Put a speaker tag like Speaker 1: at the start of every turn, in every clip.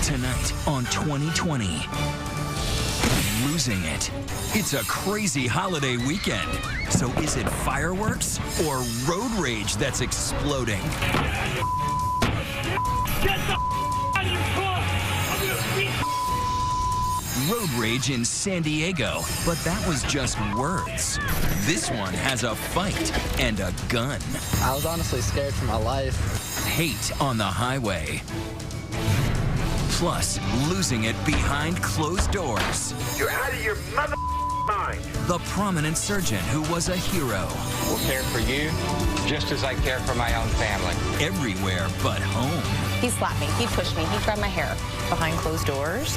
Speaker 1: Tonight on 2020. Losing it. It's a crazy holiday weekend. So is it fireworks or road rage that's exploding?
Speaker 2: Get the out of your car! I'm gonna beat
Speaker 1: Road rage in San Diego, but that was just words. This one has a fight and a gun.
Speaker 3: I was honestly scared for my life.
Speaker 1: Hate on the highway. Plus, losing it behind closed doors.
Speaker 4: You're out of your mother mind.
Speaker 1: The prominent surgeon who was a hero.
Speaker 5: Will care for you just as I care for my own family.
Speaker 1: Everywhere but home.
Speaker 6: He slapped me, he pushed me, he grabbed my hair. Behind closed doors,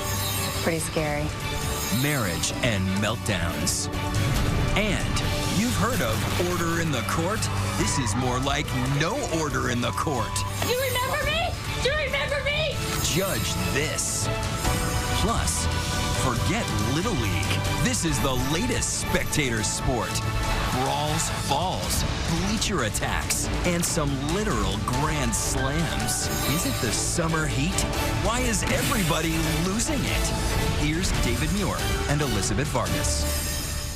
Speaker 6: pretty scary.
Speaker 1: Marriage and meltdowns. And you've heard of order in the court? This is more like no order in the court.
Speaker 2: Do you remember me? Do you remember me?
Speaker 1: Judge this. Plus, forget Little League. This is the latest spectator sport. Brawls, falls, bleacher attacks, and some literal grand slams. Is it the summer heat? Why is everybody losing it? Here's David Muir and Elizabeth Vargas.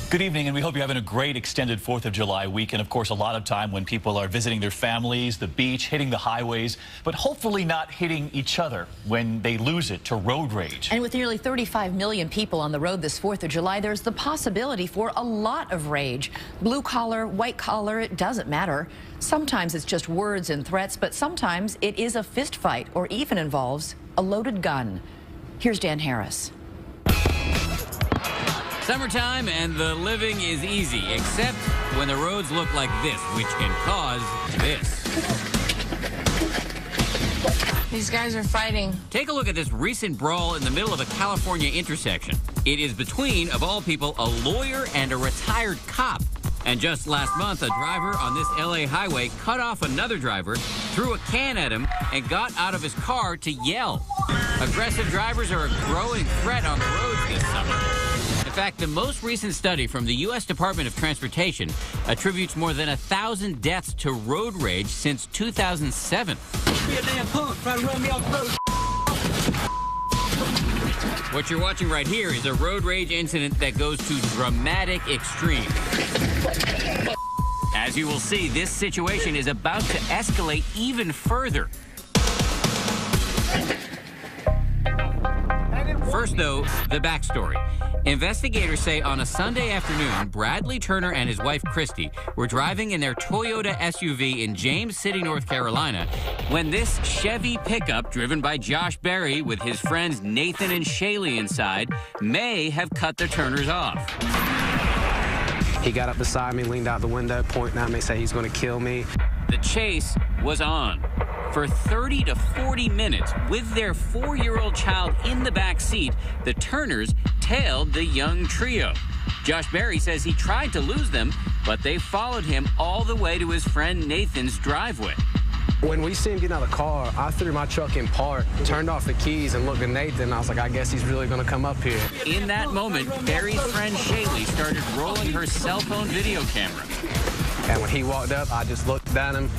Speaker 7: Good evening, and we hope you're having a great extended 4th of July weekend. Of course, a lot of time when people are visiting their families, the beach, hitting the highways, but hopefully not hitting each other when they lose it to road rage.
Speaker 8: And with nearly 35 million people on the road this 4th of July, there's the possibility for a lot of rage. Blue collar, white collar, it doesn't matter. Sometimes it's just words and threats, but sometimes it is a fist fight or even involves a loaded gun. Here's Dan Harris.
Speaker 9: Summertime and the living is easy, except when the roads look like this, which can cause this.
Speaker 10: These guys are fighting.
Speaker 9: Take a look at this recent brawl in the middle of a California intersection. It is between, of all people, a lawyer and a retired cop. And just last month, a driver on this LA highway cut off another driver, threw a can at him, and got out of his car to yell. Aggressive drivers are a growing threat on the roads this summer. In fact, the most recent study from the U.S. Department of Transportation attributes more than 1,000 deaths to road rage since 2007.
Speaker 2: Be a damn punk, try to run me off the road.
Speaker 9: What you're watching right here is a road rage incident that goes to dramatic extremes. As you will see, this situation is about to escalate even further. First, though, the backstory. Investigators say on a Sunday afternoon, Bradley Turner and his wife, Christy, were driving in their Toyota SUV in James City, North Carolina, when this Chevy pickup, driven by Josh Berry with his friends Nathan and Shaylee inside, may have cut the Turners off.
Speaker 3: He got up beside me, leaned out the window, pointing at me, saying he's going to kill me.
Speaker 9: The chase was on. For 30 to 40 minutes, with their 4-year-old child in the back seat, the Turners tailed the young trio. Josh Berry says he tried to lose them, but they followed him all the way to his friend Nathan's driveway.
Speaker 3: When we see him getting out of the car, I threw my truck in park, turned off the keys, and looked at Nathan, and I was like, I guess he's really going to come up here.
Speaker 9: In that moment, Berry's friend Shaylee started rolling her cell phone video camera.
Speaker 3: And when he walked up, I just looked at him.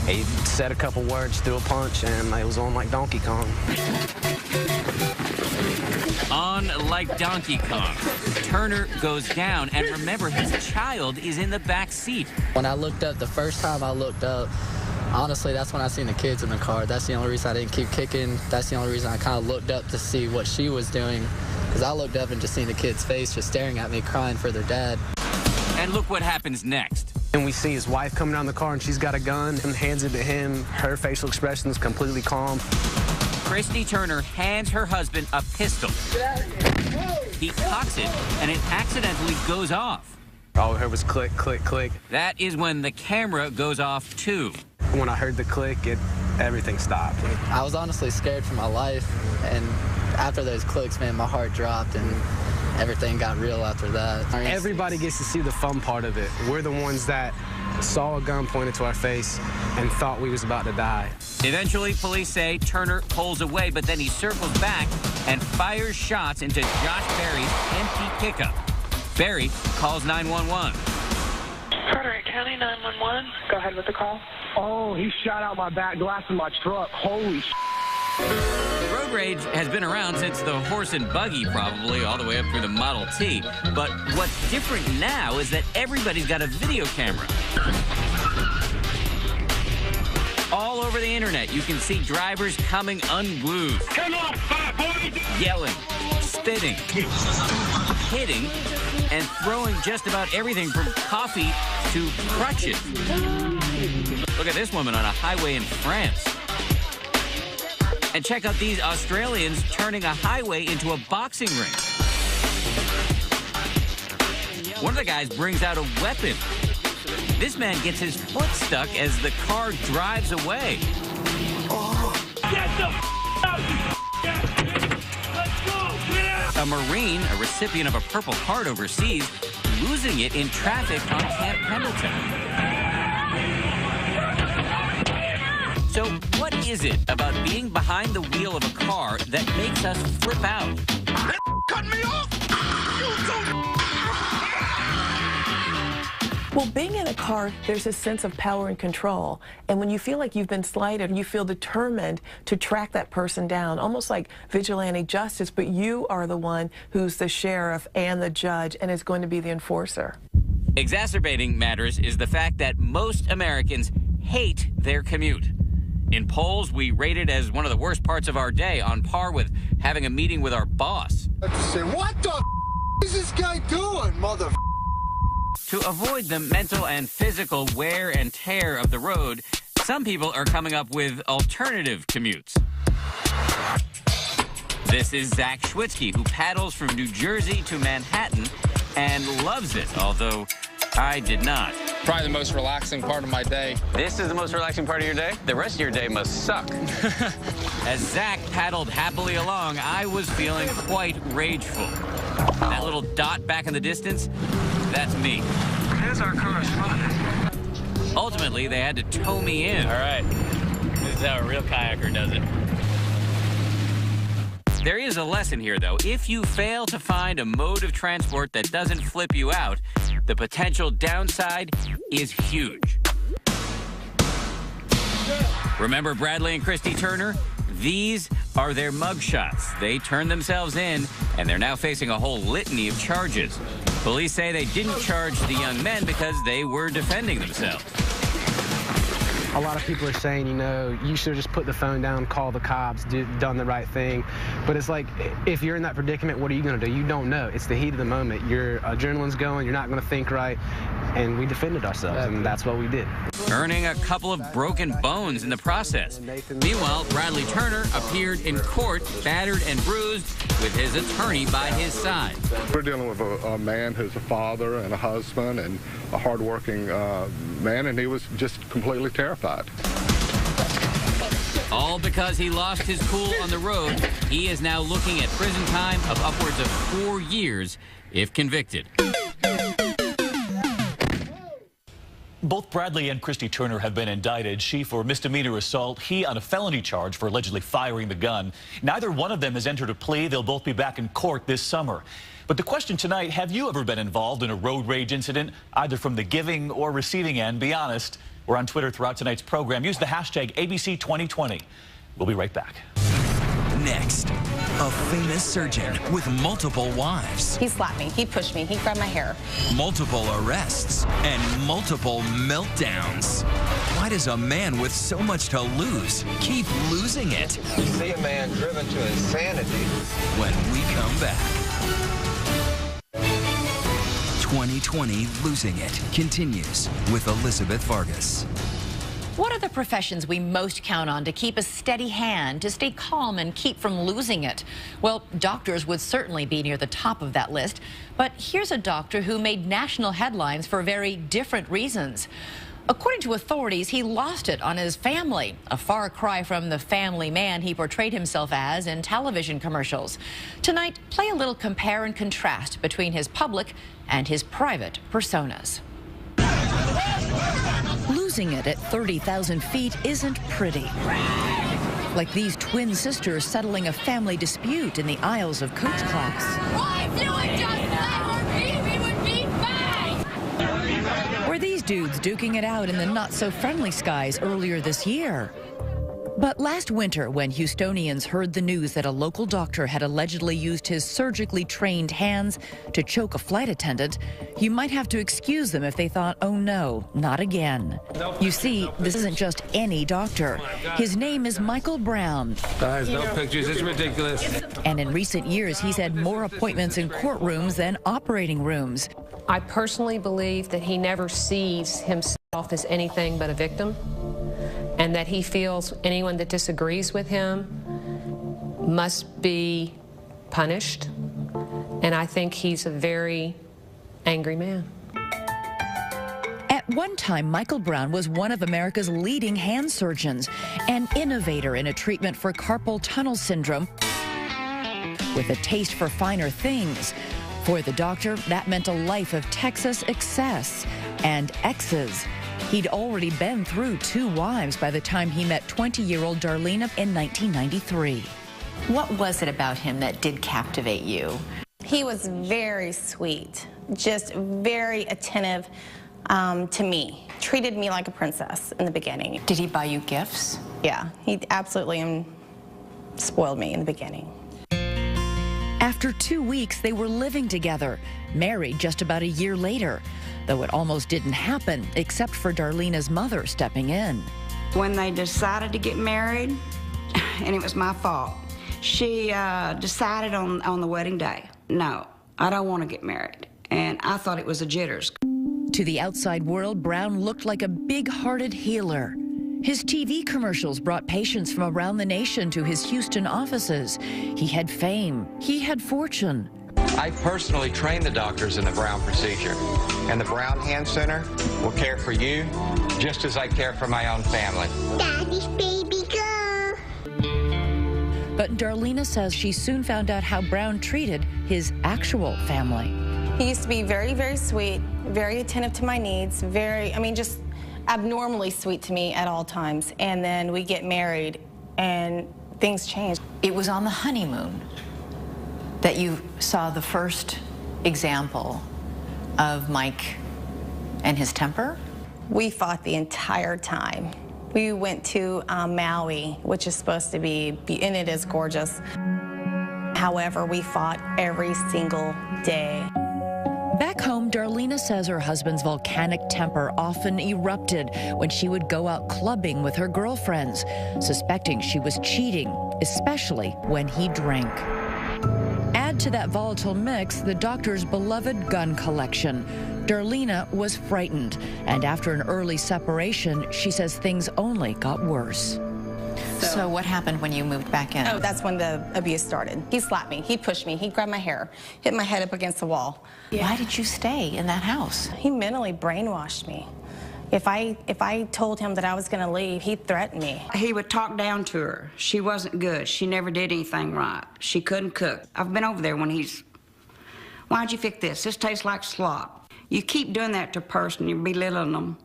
Speaker 3: He said a couple words, threw a punch, and it was on like Donkey Kong.
Speaker 9: On like Donkey Kong. Turner goes down, and remember, his child is in the back seat.
Speaker 3: When I looked up, the first time I looked up, honestly, that's when I seen the kids in the car. That's the only reason I didn't keep kicking. That's the only reason I kind of looked up to see what she was doing. Because I looked up and just seen the kid's face just staring at me, crying for their dad.
Speaker 9: And look what happens next.
Speaker 3: And we see his wife coming down the car, and she's got a gun and hands it to him. Her facial expression is completely calm.
Speaker 9: Christy Turner hands her husband a pistol. He cocks it, and it accidentally goes off.
Speaker 3: All I heard was click, click, click.
Speaker 9: That is when the camera goes off, too.
Speaker 3: When I heard the click, everything stopped. I was honestly scared for my life, and after those clicks, man, my heart dropped, and everything got real after that. Everybody gets to see the fun part of it. We're the ones that saw a gun pointed to our face and thought we was about to die.
Speaker 9: Eventually, police say Turner pulls away, but then he circles back and fires shots into Josh Berry's empty pickup. Berry calls 911.
Speaker 10: Carteret County 911. Go ahead with the call.
Speaker 11: Oh, he shot out my back glass of my truck. Holy
Speaker 9: Road rage has been around since the horse and buggy, probably, all the way up through the Model T. But what's different now is that everybody's got a video camera. All over the internet, you can see drivers coming unglued.
Speaker 2: Come on, fat boy!
Speaker 9: Yelling, spitting, hitting, and throwing just about everything from coffee to crutches. Look at this woman on a highway in France. And check out these Australians turning a highway into a boxing ring. One of the guys brings out a weapon. This man gets his foot stuck as the car drives away.
Speaker 2: Get the out, you Let's go! Get out!
Speaker 9: A Marine, a recipient of a Purple Heart overseas, losing it in traffic on Camp Pendleton. So what is it about being behind the wheel of a car that makes us flip out?
Speaker 2: Cut me off!
Speaker 11: Well, being in a car, there's a sense of power and control. And when you feel like you've been slighted, you feel determined to track that person down, almost like vigilante justice, but you are the one who's the sheriff and the judge and is going to be the enforcer.
Speaker 9: Exacerbating matters is the fact that most Americans hate their commute. In polls, we rate it as one of the worst parts of our day, on par with having a meeting with our boss.
Speaker 12: Say, what the is this guy doing, mother?
Speaker 9: To avoid the mental and physical wear and tear of the road, some people are coming up with alternative commutes. This is Zach Schwitzky, who paddles from New Jersey to Manhattan and loves it, although I did not.
Speaker 13: Probably the most relaxing part of my day.
Speaker 5: This is the most relaxing part of your day? The rest of your day must suck.
Speaker 9: As Zach paddled happily along, I was feeling quite rageful. That little dot back in the distance, that's me.
Speaker 2: Here's our correspondent.
Speaker 9: Ultimately, they had to tow me in.
Speaker 5: All right. This is how a real kayaker does it.
Speaker 9: There is a lesson here, though. If you fail to find a mode of transport that doesn't flip you out, the potential downside is huge. Remember Bradley and Christy Turner? These are their mugshots. They turned themselves in, and they're now facing a whole litany of charges. Police say they didn't charge the young men because they were defending themselves.
Speaker 14: A lot of people are saying, you know, you should have just put the phone down, call the cops, done the right thing. But it's like, if you're in that predicament, what are you going to do? You don't know. It's the heat of the moment. Your adrenaline's going. You're not going to think right. And we defended ourselves, and that's what we did.
Speaker 9: Earning a couple of broken bones in the process. Meanwhile, Bradley Turner appeared in court, battered and bruised, with his attorney by his side.
Speaker 15: We're dealing with a man who's a father and a husband and a hardworking man, and he was just completely terrified.
Speaker 9: All because he lost his cool on the road. He is now looking at prison time of upwards of 4 years if convicted.
Speaker 7: Both Bradley and Christy Turner have been indicted. She for misdemeanor assault, he on a felony charge for allegedly firing the gun. Neither one of them has entered a plea. They'll both be back in court this summer. But the question tonight, have you ever been involved in a road rage incident, either from the giving or receiving end? Be honest. We're on Twitter throughout tonight's program. Use the hashtag ABC2020. We'll be right back.
Speaker 1: Next, a famous surgeon with multiple wives.
Speaker 6: He slapped me, he pushed me, he grabbed my hair.
Speaker 1: Multiple arrests and multiple meltdowns. Why does a man with so much to lose keep losing it?
Speaker 16: You see a man driven to insanity.
Speaker 1: When we come back. 2020 Losing It continues with Elizabeth Vargas.
Speaker 8: What are the professions we most count on to keep a steady hand, to stay calm and keep from losing it? Well, doctors would certainly be near the top of that list. But here's a doctor who made national headlines for very different reasons. According to authorities, he lost it on his family, a far cry from the family man he portrayed himself as in television commercials. Tonight, play a little compare and contrast between his public and his private personas. Losing it at 30,000 feet isn't pretty. Like these twin sisters settling a family dispute in the aisles of coach class. Or these dudes duking it out in the not-so-friendly skies earlier this year. But last winter, when Houstonians heard the news that a local doctor had allegedly used his surgically trained hands to choke a flight attendant, you might have to excuse them if they thought, oh no, not again. You see, this isn't just any doctor. His name is Michael Brown.
Speaker 17: Guys, no pictures, it's ridiculous.
Speaker 8: And in recent years, he's had more appointments in courtrooms than operating rooms.
Speaker 18: I personally believe that he never sees himself as anything but a victim, and that he feels anyone that disagrees with him must be punished. And I think he's a very angry man.
Speaker 8: At one time, Michael Brown was one of America's leading hand surgeons, an innovator in a treatment for carpal tunnel syndrome with a taste for finer things. For the doctor, that meant a life of Texas excess and exes. He'd already been through 2 wives by the time he met 20-year-old Darlena in 1993.
Speaker 6: What was it about him that did captivate you?
Speaker 19: He was very sweet, just very attentive to me. Treated me like a princess in the beginning.
Speaker 6: Did he buy you gifts?
Speaker 19: Yeah, he absolutely spoiled me in the beginning.
Speaker 8: After 2 weeks, they were living together, married just about a year later, though it almost didn't happen except for Darlena's mother stepping in.
Speaker 20: When they decided to get married, and it was my fault, she decided on the wedding day, no, I don't want to get married. And I thought it was a jitters.
Speaker 8: To the outside world, Brown looked like a big-hearted healer. His TV commercials brought patients from around the nation to his Houston offices. He had fame. He had fortune.
Speaker 16: I personally train the doctors in the Brown procedure, and the Brown Hand Center will care for you just as I care for my own family.
Speaker 12: Daddy's baby girl.
Speaker 8: But Darlena says she soon found out how Brown treated his actual family.
Speaker 19: He used to be very, very sweet, very attentive to my needs, just abnormally sweet to me at all times. And then we get married and things change.
Speaker 6: It was on the honeymoon that you saw the first example of Mike and his temper?
Speaker 19: We fought the entire time. We went to Maui, which is supposed to be, and it is gorgeous. However, we fought every single day.
Speaker 8: Back home, Darlena says her husband's volcanic temper often erupted when she would go out clubbing with her girlfriends, suspecting she was cheating, especially when he drank. Add to that volatile mix the doctor's beloved gun collection. Darlena was frightened, and after an early separation, she says things only got worse.
Speaker 6: So what happened when you moved back in?
Speaker 19: Oh, that's when the abuse started. He slapped me, he pushed me, he grabbed my hair, hit my head up against the wall.
Speaker 6: Why did you stay in that house?
Speaker 19: He mentally brainwashed me. If I told him that I was going to leave, he'd threaten me.
Speaker 20: He would talk down to her. She wasn't good. She never did anything right. She couldn't cook. I've been over there when he's, why'd you fix this? This tastes like slop. You keep doing that to a person, you're belittling them.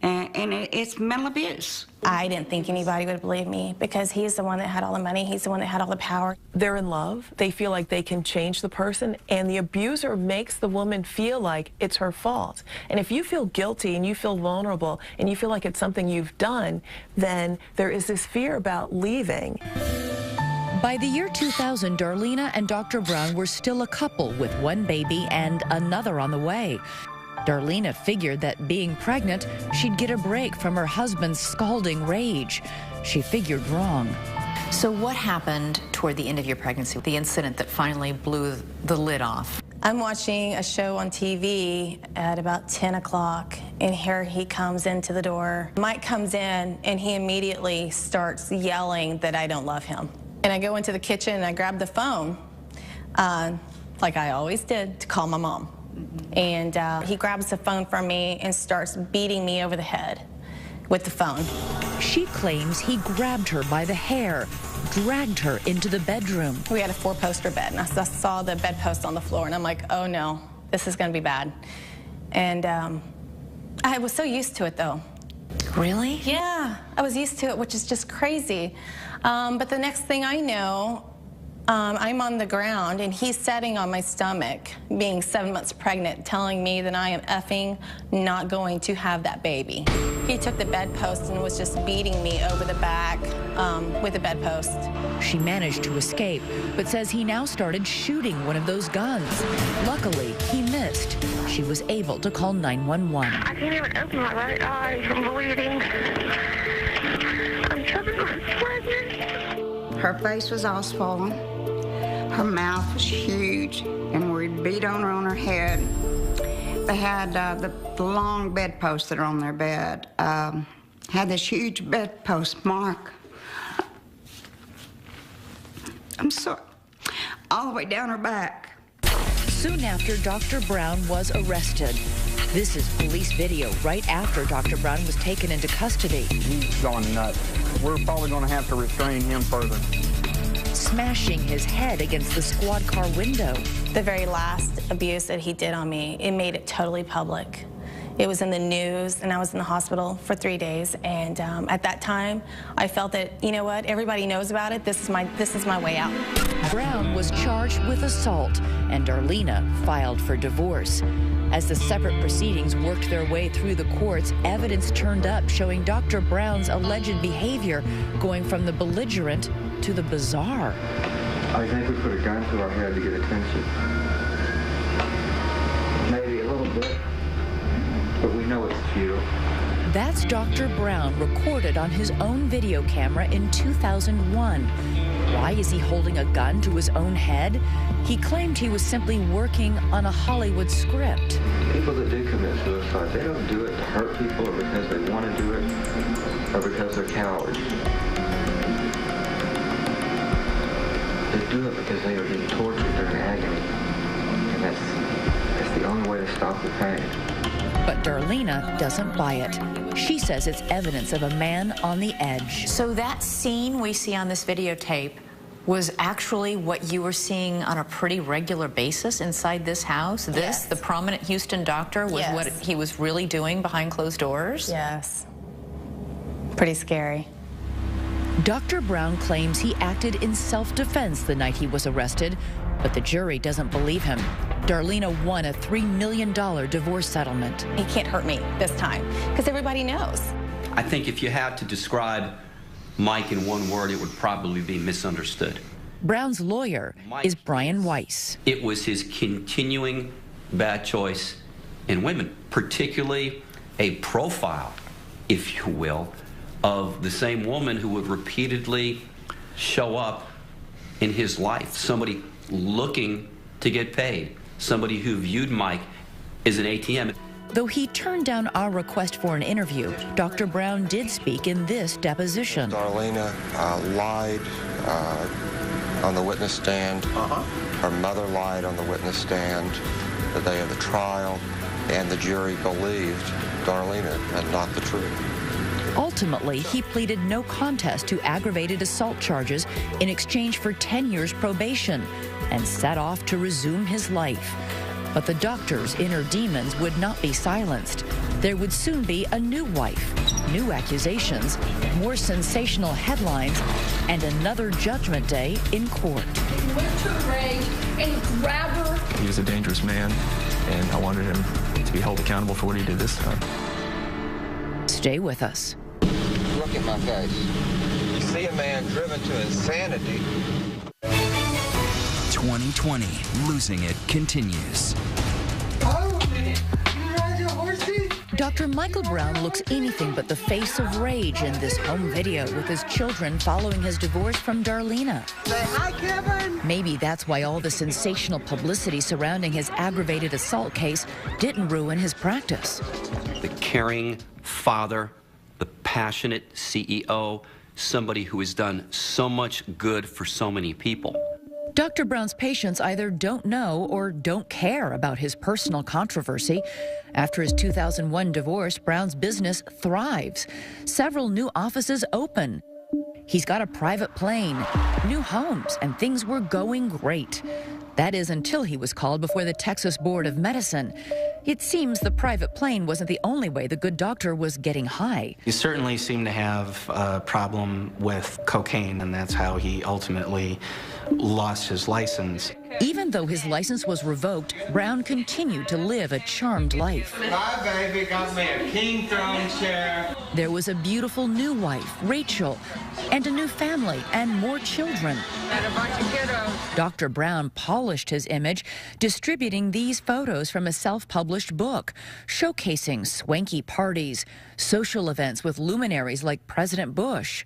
Speaker 20: And it's mental abuse.
Speaker 19: I didn't think anybody would believe me because he's the one that had all the money. He's the one that had all the power.
Speaker 11: They're in love. They feel like they can change the person, and the abuser makes the woman feel like it's her fault. And if you feel guilty and you feel vulnerable and you feel like it's something you've done, then there is this fear about leaving.
Speaker 8: By the year 2000, Darlena and Dr. Brown were still a couple with one baby and another on the way. Darlena figured that being pregnant, she'd get a break from her husband's scalding rage. She figured wrong.
Speaker 6: So what happened toward the end of your pregnancy, the incident that finally blew the lid off?
Speaker 19: I'm watching a show on TV at about 10 o'clock, and here he comes into the door. Mike comes in, and he immediately starts yelling that I don't love him. And I go into the kitchen, and I grab the phone, like I always did, to call my mom. And he grabs the phone from me and starts beating me over the head with the phone.
Speaker 8: She claims he grabbed her by the hair, dragged her into the bedroom.
Speaker 19: We had a 4-poster bed, and I saw the bedpost on the floor, and I'm like, oh no, this is going to be bad. And I was so used to it, though.
Speaker 6: Really?
Speaker 19: Yeah, I was used to it, which is just crazy. But the next thing I know, I'm on the ground, and he's sitting on my stomach, being 7 months pregnant, telling me that I am effing not going to have that baby. He took the bedpost and was just beating me over the back with the bedpost.
Speaker 8: She managed to escape, but says he now started shooting one of those guns. Luckily, he missed. She was able to call 911.
Speaker 10: I can't even open my right eye. I'm bleeding. I'm 7 months pregnant.
Speaker 20: Her face was all swollen. Her mouth was huge, and we'd beat on her head. They had the long bedposts that are on their bed. Had this huge bedpost mark. I'm sorry. All the way down her back.
Speaker 8: Soon after, Dr. Brown was arrested. This is police video right after Dr. Brown was taken into custody.
Speaker 5: He's gone nuts. We're probably going to have to restrain him further.
Speaker 8: Smashing his head against the squad car window.
Speaker 19: The very last abuse that he did on me, it made it totally public. It was in the news, and I was in the hospital for 3 days. And at that time, I felt that, you know what, everybody knows about it. This is my way out.
Speaker 8: Brown was charged with assault, and Darlena filed for divorce. As the separate proceedings worked their way through the courts, evidence turned up showing Dr. Brown's alleged behavior going from the belligerent to the bizarre.
Speaker 21: I think we put a gun to our head to get attention. Maybe a little bit, but we know it's futile.
Speaker 8: That's Dr. Brown, recorded on his own video camera in 2001. Why is he holding a gun to his own head? He claimed he was simply working on a Hollywood script.
Speaker 21: People that do commit suicide, they don't do it to hurt people or because they want to do it or because they're cowards. They do it because they are being tortured during agony. And that's the only way to stop the pain.
Speaker 8: But Darlena doesn't buy it. She says it's evidence of a man on the edge.
Speaker 6: So that scene we see on this videotape was actually what you were seeing on a pretty regular basis inside this house? This, the prominent Houston doctor, was what he was really doing behind closed doors?
Speaker 19: Yes. Pretty scary.
Speaker 8: Dr. Brown claims he acted in self-defense the night he was arrested, but the jury doesn't believe him. Darlena won a $3 million divorce settlement.
Speaker 19: He can't hurt me this time, because everybody knows.
Speaker 22: I think if you had to describe Mike in one word, it would probably be misunderstood.
Speaker 8: Brown's lawyer is Brian Weiss.
Speaker 22: It was his continuing bad choice in women, particularly a profile, if you will, of the same woman who would repeatedly show up in his life, somebody looking to get paid, somebody who viewed Mike as an ATM.
Speaker 8: Though he turned down our request for an interview, Dr. Brown did speak in this deposition.
Speaker 21: Darlena lied on the witness stand. Her mother lied on the witness stand the day of the trial, and the jury believed Darlena and not the truth.
Speaker 8: Ultimately, he pleaded no contest to aggravated assault charges in exchange for 10 years probation and set off to resume his life. But the doctor's inner demons would not be silenced. There would soon be a new wife, new accusations, more sensational headlines, and another judgment day in court.
Speaker 2: He went to Ray and he grabbed her.
Speaker 23: He was a dangerous man, and I wanted him to be held accountable for what he did this time.
Speaker 8: Stay with us.
Speaker 21: Look at my face. You see a man driven to insanity.
Speaker 1: 2020, losing it continues.
Speaker 8: Dr. Michael Brown looks anything but the face of rage in this home video with his children following his divorce from Darlena.
Speaker 12: Say hi, Kevin.
Speaker 8: Maybe that's why all the sensational publicity surrounding his aggravated assault case didn't ruin his practice.
Speaker 22: The caring father, the passionate CEO, somebody who has done so much good for so many people.
Speaker 8: Dr. Brown's patients either don't know or don't care about his personal controversy. After his 2001 divorce, Brown's business thrives. Several new offices open. He's got a private plane, new homes, and things were going great. That is until he was called before the Texas Board of Medicine. It seems the private plane wasn't the only way the good doctor was getting high.
Speaker 14: He certainly seemed to have a problem with cocaine, and that's how he ultimately lost his license.
Speaker 8: Even though his license was revoked, Brown continued to live a charmed life.
Speaker 3: Hi, baby. Got me a king throne chair.
Speaker 8: There was a beautiful new wife, Rachel, and a new family and more children.
Speaker 3: And a bunch of kiddos.
Speaker 8: Dr. Brown polished his image, distributing these photos from a self-published book, showcasing swanky parties, social events with luminaries like President Bush.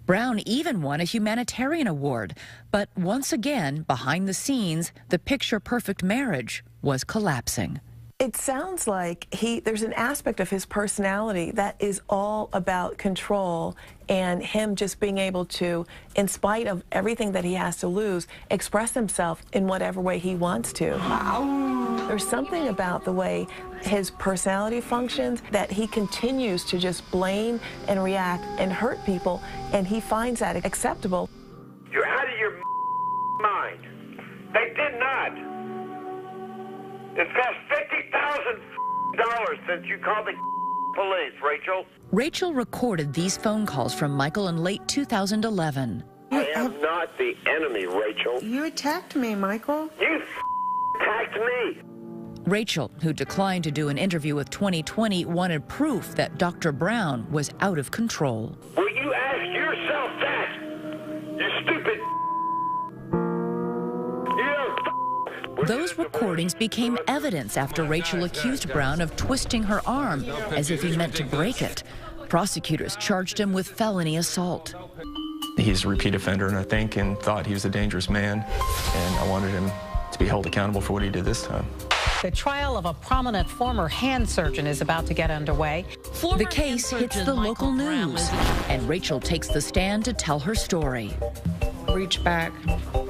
Speaker 8: Brown even won a humanitarian award, but once again, behind the scenes, the picture-perfect marriage was collapsing.
Speaker 11: It sounds like there's an aspect of his personality that is all about control and him just being able to, in spite of everything that he has to lose, express himself in whatever way he wants to. There's something about the way his personality functions that he continues to just blame and react and hurt people, and he finds that acceptable.
Speaker 2: You're out of your mind. They did not. It's cost $50,000 since you called the police, Rachel.
Speaker 8: Rachel recorded these phone calls from Michael in late 2011.
Speaker 2: I am not the enemy, Rachel.
Speaker 4: You attacked me, Michael.
Speaker 2: You attacked me.
Speaker 8: Rachel, who declined to do an interview with 2020, wanted proof that Dr. Brown was out of control.
Speaker 2: Will you ask yourself that? You stupid.
Speaker 8: Those recordings became evidence after Rachel accused Brown of twisting her arm as if he meant to break it. Prosecutors charged him with felony assault.
Speaker 23: He's a repeat offender, and I think, and thought he was a dangerous man, and I wanted him to be held accountable for what he did this time.
Speaker 13: The trial of a prominent former hand surgeon is about to get underway.
Speaker 8: The case hits the local news, and Rachel takes the stand to tell her story.
Speaker 4: Reached back.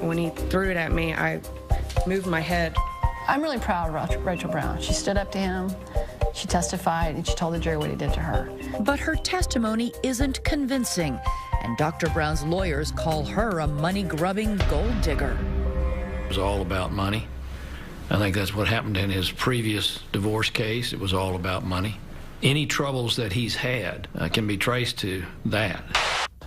Speaker 4: When he threw it at me, I moved my head.
Speaker 24: I'm really proud of Rachel Brown. She stood up to him, she testified, and she told the jury what he did to her.
Speaker 8: But her testimony isn't convincing, and Dr. Brown's lawyers call her a money-grubbing gold digger.
Speaker 25: It was all about money. I think that's what happened in his previous divorce case. It was all about money. Any troubles that he's had can be traced to that.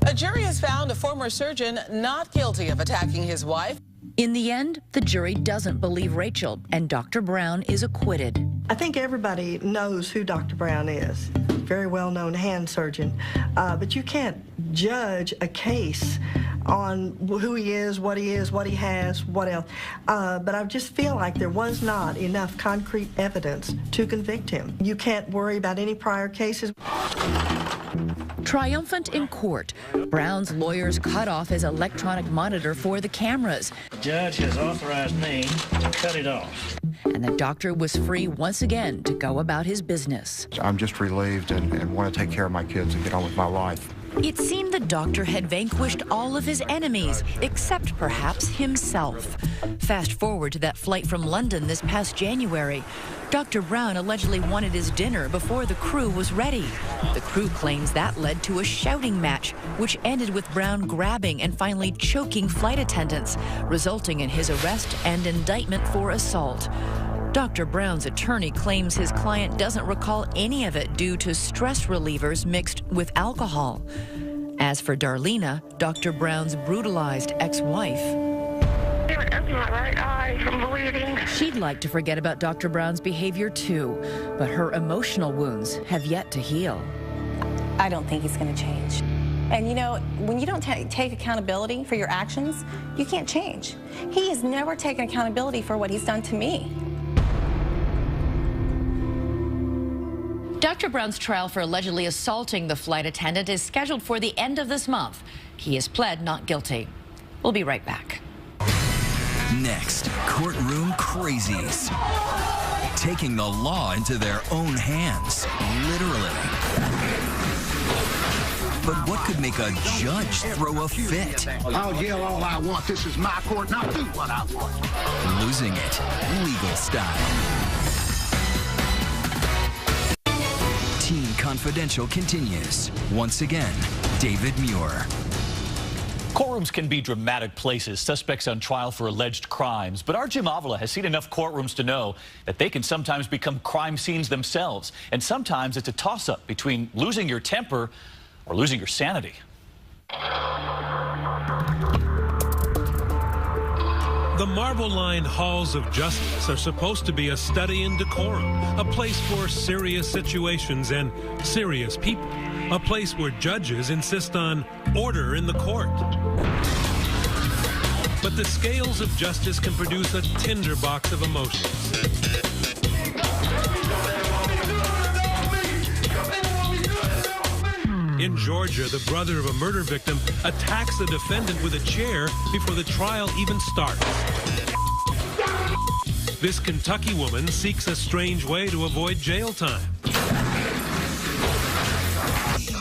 Speaker 26: A jury has found a former surgeon not guilty of attacking his wife.
Speaker 8: In the end, the jury doesn't believe Rachel, and Dr. Brown is acquitted.
Speaker 27: I think everybody knows who Dr. Brown is. Very well-known hand surgeon. But you can't judge a case on who he is, what he has, what else. But I just feel like there was not enough concrete evidence to convict him. You can't worry about any prior cases.
Speaker 8: Triumphant in court, Brown's lawyers cut off his electronic monitor for the cameras.
Speaker 28: The judge has authorized me to cut it off.
Speaker 8: And the doctor was free once again to go about his business.
Speaker 21: I'm just relieved and want to take care of my kids and get on with my life.
Speaker 8: It seemed the doctor had vanquished all of his enemies, except perhaps himself. Fast forward to that flight from London this past January. Dr. Brown allegedly wanted his dinner before the crew was ready. The crew claims that led to a shouting match, which ended with Brown grabbing and finally choking flight attendants, resulting in his arrest and indictment for assault. Dr. Brown's attorney claims his client doesn't recall any of it due to stress relievers mixed with alcohol. As for Darlena, Dr. Brown's brutalized ex-wife,
Speaker 10: My right eye from bleeding.
Speaker 8: she'd like to forget about Dr. Brown's behavior too, but her emotional wounds have yet to heal.
Speaker 19: I don't think he's going to change. And you know, when you don't take accountability for your actions, you can't change. He has never taken accountability for what he's done to me.
Speaker 8: Dr. Brown's trial for allegedly assaulting the flight attendant is scheduled for the end of this month. He has pled not guilty. We'll be right back.
Speaker 1: Next, courtroom crazies. Taking the law into their own hands, literally. But what could make a judge throw a fit?
Speaker 12: I'll yell all I want. This is my court, and I'll do what I want.
Speaker 1: Losing it, legal style. Teen Confidential continues. Once again, David Muir.
Speaker 5: Courtrooms can be dramatic places, suspects on trial for alleged crimes. But our Jim Avila has seen enough courtrooms to know that they can sometimes become crime scenes themselves. And sometimes it's a toss-up between losing your temper or losing your sanity.
Speaker 7: The Marble-lined halls of justice are supposed to be a study in decorum, a place for serious situations and serious people, a place where judges insist on order in the court. But the scales of justice can produce a tinderbox of emotions. In Georgia, the brother of a murder victim attacks the defendant with a chair before the trial even starts. This Kentucky woman seeks a strange way to avoid jail time.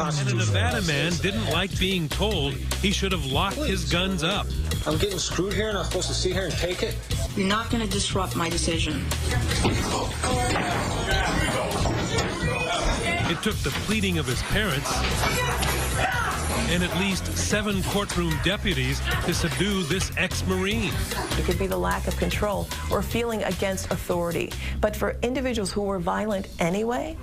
Speaker 7: And a Nevada man didn't like being told he should have locked his guns up.
Speaker 9: I'm getting screwed here and I'm supposed to sit here and take it?
Speaker 15: You're not going to disrupt my decision.
Speaker 7: It took the pleading of his parents and at least 7 courtroom deputies to subdue this ex-Marine.
Speaker 11: It could be the lack of control or feeling against authority. But for individuals who were violent anyway,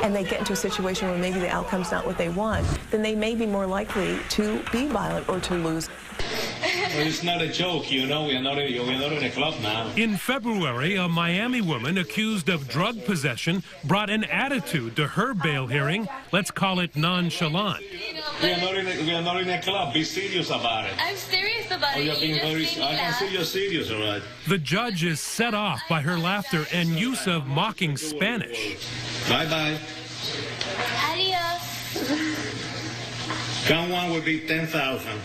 Speaker 11: and they get into a situation where maybe the outcome's not what they want, then they may be more likely to be violent or to lose.
Speaker 9: Well, it's not a joke, you know. We're not in a club now.
Speaker 7: In February, a Miami woman accused of drug possession brought an attitude to her bail hearing. Let's call it nonchalant.
Speaker 9: We are not in a club. Be serious about it.
Speaker 16: I'm serious about it.
Speaker 9: You're being very. I can see you're serious, all right.
Speaker 7: The judge is set off by her laughter and use of mocking Spanish.
Speaker 9: Bye-bye.
Speaker 16: Adios.
Speaker 9: Count one would be 10,000.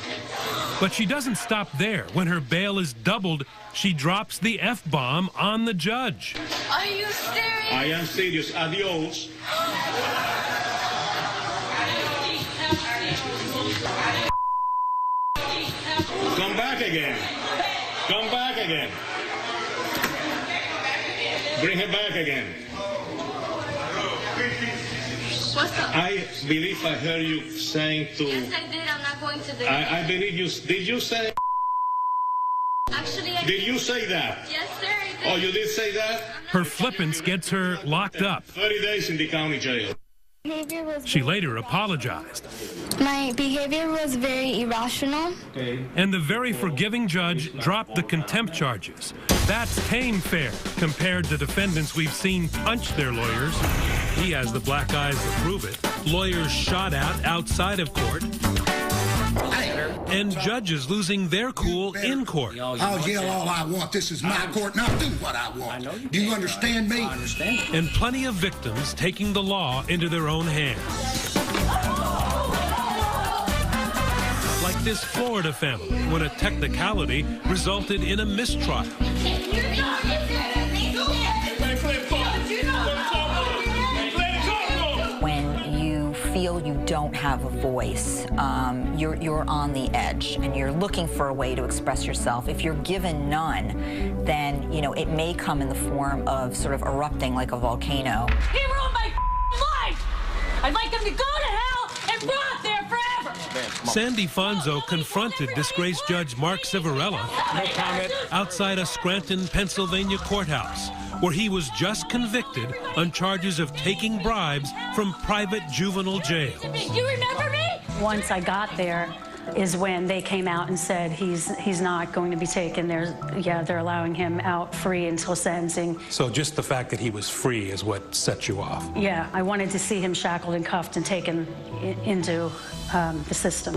Speaker 7: But she doesn't stop there. When her bail is doubled, she drops the F-bomb on the judge.
Speaker 16: Are you serious?
Speaker 9: I am serious. Adios. Come back again. Come back again. Bring her back again.
Speaker 16: What's up?
Speaker 9: I believe I heard you saying to...
Speaker 16: Yes, I did. I'm not going to the...
Speaker 9: I believe you... Did you say...
Speaker 16: Actually, I
Speaker 9: did you say that?
Speaker 16: Yes, sir, I did.
Speaker 9: Oh, you did say that?
Speaker 7: Her flippance gets her locked up.
Speaker 9: 30 days in the county jail.
Speaker 7: She later apologized.
Speaker 16: My behavior was very irrational.
Speaker 7: And the very forgiving judge dropped the contempt charges. That's tame fare compared to defendants we've seen punch their lawyers. He has the black eyes to prove it. Lawyers shot at outside of court. And judges losing their cool in court.
Speaker 12: I'll yell all I want. This is my court, and I'll do what I want. Do you understand me?
Speaker 7: I understand. And plenty of victims taking the law into their own hands. Like this Florida family, when a technicality resulted in a mistrial.
Speaker 17: When you feel you don't have a voice, you're on the edge and you're looking for a way to express yourself. If you're given none, then, you know, it may come in the form of sort of erupting like a volcano.
Speaker 16: He ruined my life! I'd like him to go to hell and rot there forever!
Speaker 7: Sandy Fonzo confronted disgraced Judge Mark Civarella outside a Scranton, Pennsylvania courthouse, where he was just convicted on charges of taking bribes from private juvenile jail.
Speaker 16: You remember me?
Speaker 18: Once I got there is when they came out and said he's not going to be taken. They're allowing him out free until sentencing.
Speaker 20: So just the fact that he was free is what set you off?
Speaker 18: Yeah, I wanted to see him shackled and cuffed and taken into the system.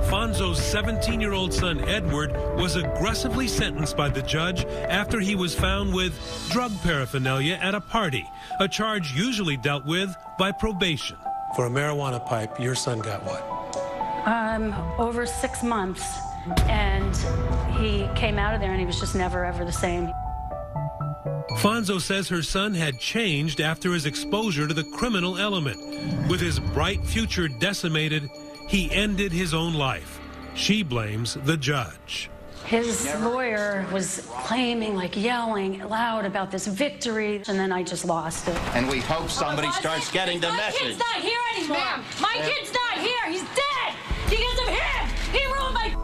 Speaker 7: Fonzo's 17-year-old son, Edward, was aggressively sentenced by the judge after he was found with drug paraphernalia at a party, a charge usually dealt with by probation.
Speaker 20: For a marijuana pipe, your son got what?
Speaker 18: Over 6 months, and he came out of there and he was just never, ever the same.
Speaker 7: Fonzo says her son had changed after his exposure to the criminal element. With his bright future decimated, he ended his own life. She blames the judge.
Speaker 18: His lawyer was claiming, like yelling loud about this victory, and then I just lost it.
Speaker 29: And we hope somebody starts getting the message.
Speaker 16: My kid's not here anymore. My kid's not here. He's dead because of him. He ruined my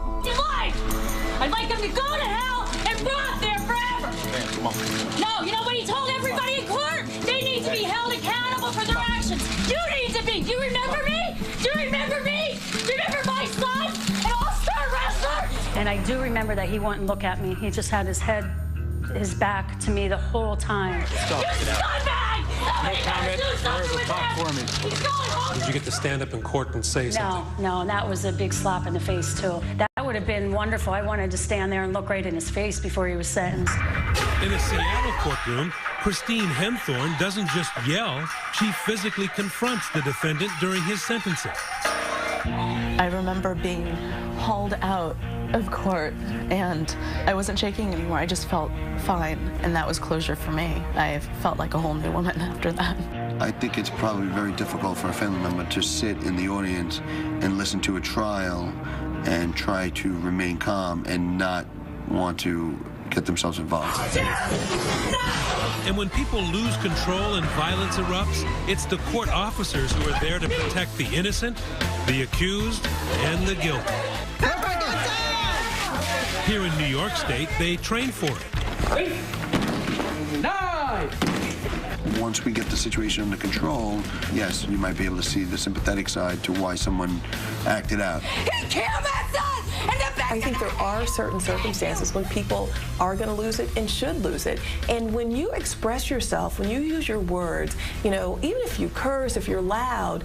Speaker 16: Come on. No, you know what he told everybody in court? They need to be held accountable for their actions. You need to be. Do you remember me? Do you remember me? Do you remember my son, an all-star wrestler?
Speaker 18: And I do remember that he wouldn't look at me. He just had his back to me the whole time.
Speaker 16: You scumbag! Somebody better do something with him! He's going home!
Speaker 20: Did you get to stand up in court and say something?
Speaker 18: No, and that was a big slap in the face, too. That would have been wonderful. I wanted to stand there and look right in his face before he was sentenced.
Speaker 7: In a Seattle courtroom, Christine Henthorne doesn't just yell, she physically confronts the defendant during his sentencing.
Speaker 2: I remember being hauled out of court, and I wasn't shaking anymore. I just felt fine, and that was closure for me. I felt like a whole new woman after that.
Speaker 3: I think it's probably very difficult for a family member to sit in the audience and listen to a trial and try to remain calm and not want to get themselves involved.
Speaker 7: And when people lose control and violence erupts, it's the court officers who are there to protect the innocent, the accused, and the guilty. Here in New York State, they train for it.
Speaker 3: 8, 9. Once we get the situation under control, yes, you might be able to see the sympathetic side to why someone acted out.
Speaker 10: He killed my son!
Speaker 11: I think there are certain circumstances when people are going to lose it and should lose it. And when you express yourself, when you use your words, you know, even if you curse, if you're loud,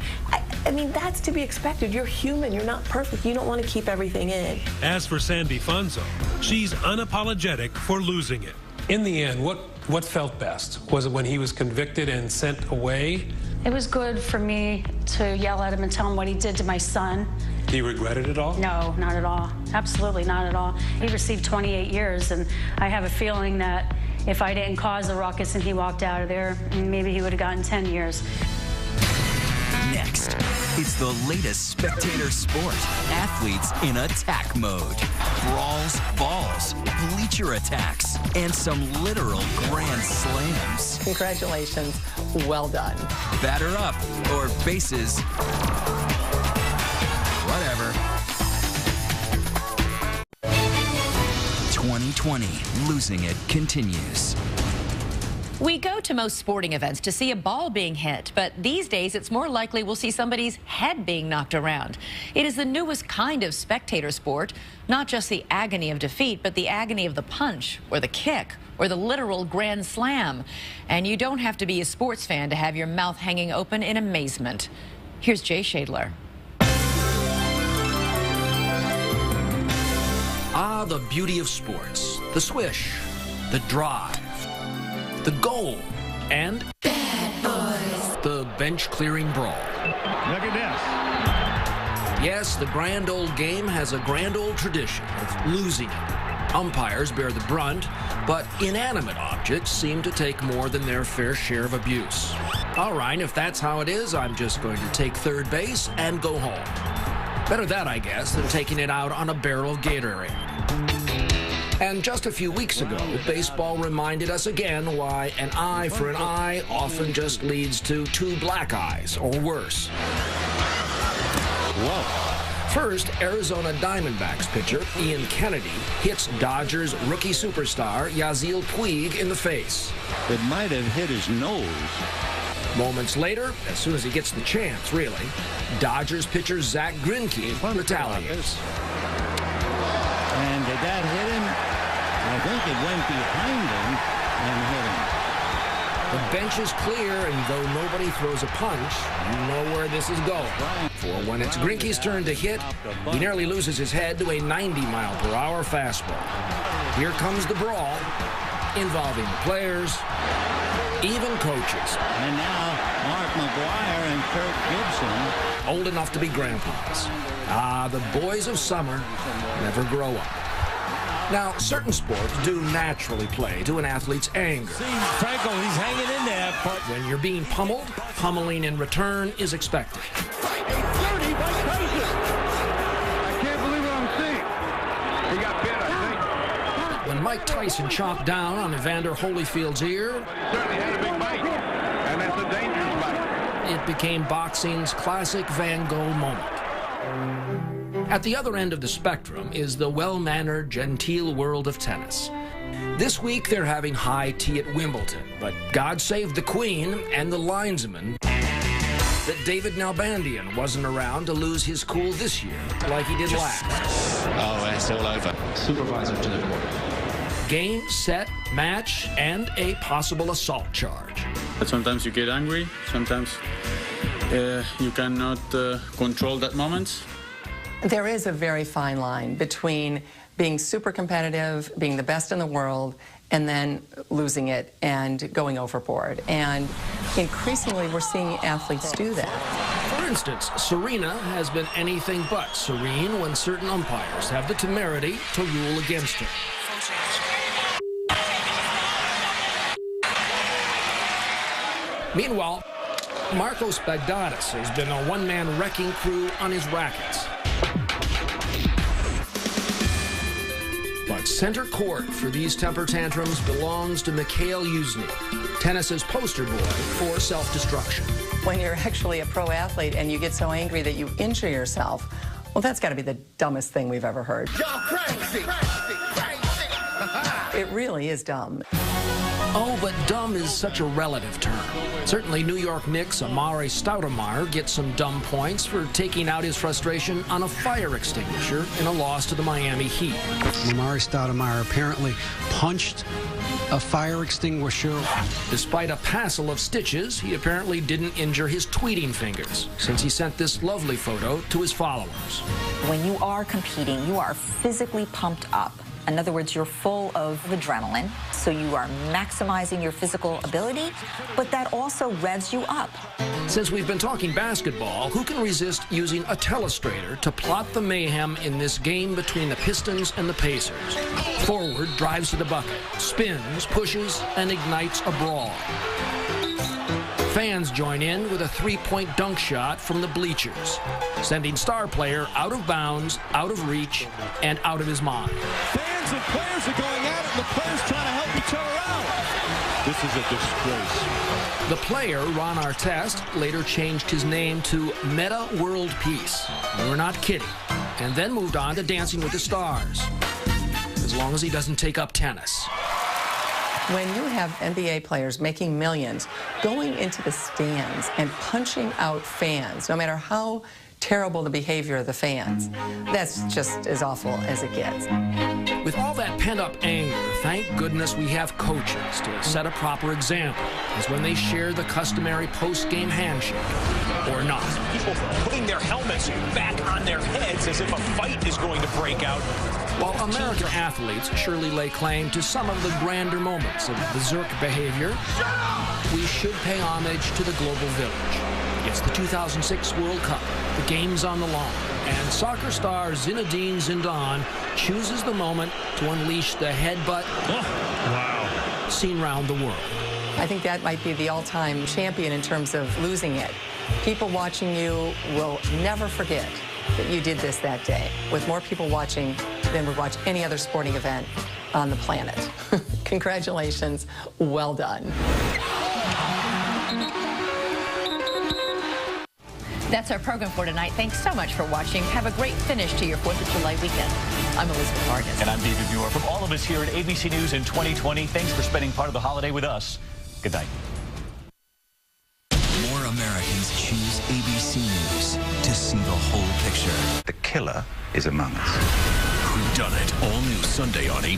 Speaker 11: I mean, that's to be expected. You're human. You're not perfect. You don't want to keep everything in.
Speaker 7: As for Sandy Fonzo, she's unapologetic for losing it.
Speaker 20: In the end, what felt best? Was it when he was convicted and sent away?
Speaker 18: It was good for me to yell at him and tell him what he did to my son.
Speaker 20: Do you regret it at all?
Speaker 18: No, not at all. Absolutely not at all. He received 28 years, and I have a feeling that if I didn't cause a ruckus and he walked out of there, maybe he would have gotten 10 years.
Speaker 1: Next, it's the latest spectator sport. Athletes in attack mode. Brawls, balls, bleacher attacks, and some literal grand slams.
Speaker 11: Congratulations. Well done.
Speaker 1: Batter up, or bases. Whatever. 2020, losing it continues.
Speaker 8: We go to most sporting events to see a ball being hit, but these days it's more likely we'll see somebody's head being knocked around. It is the newest kind of spectator sport, not just the agony of defeat, but the agony of the punch or the kick or the literal grand slam. And you don't have to be a sports fan to have your mouth hanging open in amazement. Here's Jay Shadler.
Speaker 4: Ah, the beauty of sports. The swish, the drive, the goal, and
Speaker 10: Bad Boys.
Speaker 4: The bench-clearing brawl.
Speaker 28: Look at this.
Speaker 4: Yes, the grand old game has a grand old tradition of losing it. Umpires bear the brunt, but inanimate objects seem to take more than their fair share of abuse. All right, if that's how it is, I'm just going to take third base and go home. Better that, I guess, than taking it out on a barrel of Gatorade. And just a few weeks ago, baseball reminded us again why an eye for an eye often just leads to 2 black eyes, or worse. Whoa. First, Arizona Diamondbacks pitcher Ian Kennedy hits Dodgers rookie superstar Yasiel Puig in the face.
Speaker 29: It might have hit his nose.
Speaker 4: Moments later, as soon as he gets the chance, really, Dodgers pitcher Zach Greinke retaliates.
Speaker 29: And did that hit him? I think it went behind him and hit him.
Speaker 4: The bench is clear, and though nobody throws a punch, you know where this is going. For when it's Greinke's turn to hit, he nearly loses his head to a 90-mile-per-hour fastball. Here comes the brawl, involving the players, even coaches.
Speaker 29: And now Mark McGwire and Kirk Gibson.
Speaker 4: Old enough to be grandpas. Ah, the boys of summer never grow up. Now, certain sports do naturally play to an athlete's anger.
Speaker 29: See, Franco, he's hanging in there. But
Speaker 4: when you're being pummeled, pummeling in return is expected.
Speaker 12: I can't believe what I'm seeing. He got bit, I think.
Speaker 4: When Mike Tyson chopped down on Evander Holyfield's ear,
Speaker 12: Certainly had a big bite, and that's a dangerous bite.
Speaker 4: it became boxing's classic Van Gogh moment. At the other end of the spectrum is the well-mannered, genteel world of tennis. This week, they're having high tea at Wimbledon, but God save the Queen and the linesman that David Nalbandian wasn't around to lose his cool this year like he did last.
Speaker 6: Oh, it's all over.
Speaker 4: Supervisor to the court. Game, set, match, and a possible assault charge.
Speaker 6: But sometimes you get angry, sometimes you cannot control that moment.
Speaker 13: There is a very fine line between being super competitive, being the best in the world, and then losing it and going overboard. And increasingly, we're seeing athletes do that.
Speaker 4: For instance, Serena has been anything but serene when certain umpires have the temerity to rule against her. Meanwhile, Marcos Baghdatis has been a one-man wrecking crew on his rackets. But center court for these temper tantrums belongs to Mikhail Yuzny, tennis's poster boy for self-destruction.
Speaker 13: When you're actually a pro athlete and you get so angry that you injure yourself, well, that's got to be the dumbest thing we've ever heard.
Speaker 12: Y'all crazy,
Speaker 13: It really is dumb.
Speaker 4: Oh, but dumb is such a relative term. Certainly New York Knicks' Amari Stoudemire gets some dumb points for taking out his frustration on a fire extinguisher in a loss to the Miami Heat.
Speaker 14: Amari Stoudemire apparently punched a fire extinguisher.
Speaker 4: Despite a passel of stitches, he apparently didn't injure his tweeting fingers, since he sent this lovely photo to his followers.
Speaker 17: When you are competing, you are physically pumped up. In other words, you're full of adrenaline, so you are maximizing your physical ability, but that also revs you up.
Speaker 4: Since we've been talking basketball, who can resist using a telestrator to plot the mayhem in this game between the Pistons and the Pacers? Forward drives to the bucket, spins, pushes, and ignites a brawl. Fans join in with a three-point dunk shot from the bleachers, sending star player out of bounds, out of reach, and out of his mind.
Speaker 12: Fans and players are going at it, and the players trying to help each other out. This is a disgrace.
Speaker 4: The player, Ron Artest, later changed his name to Meta World Peace. We're not kidding. And then moved on to Dancing with the Stars. As long as he doesn't take up tennis.
Speaker 13: When you have NBA players making millions, going into the stands and punching out fans, no matter how terrible the behavior of the fans, that's just as awful as it gets.
Speaker 4: With all that pent-up anger, thank goodness we have coaches to set a proper example, as when they share the customary post-game handshake, or not.
Speaker 22: People putting their helmets back on their heads as if a fight is going to break out.
Speaker 4: While American athletes surely lay claim to some of the grander moments of berserk behavior, we should pay homage to the global village. It's the 2006 World Cup, the game's on the line, and soccer star Zinedine Zidane chooses the moment to unleash the headbutt seen round the world.
Speaker 13: I think that might be the all-time champion in terms of losing it. People watching you will never forget that you did this that day, with more people watching than would watch any other sporting event on the planet. Congratulations, well done.
Speaker 8: That's our program for tonight. Thanks so much for watching. Have a great finish to your 4th of July weekend. I'm Elizabeth Vargas.
Speaker 5: And I'm David Muir. From all of us here at ABC News in 2020, thanks for spending part of the holiday with us. Good night.
Speaker 1: More Americans choose ABC News to see the whole picture.
Speaker 23: The killer is among us.
Speaker 1: Whodunit, all new Sunday on ABC.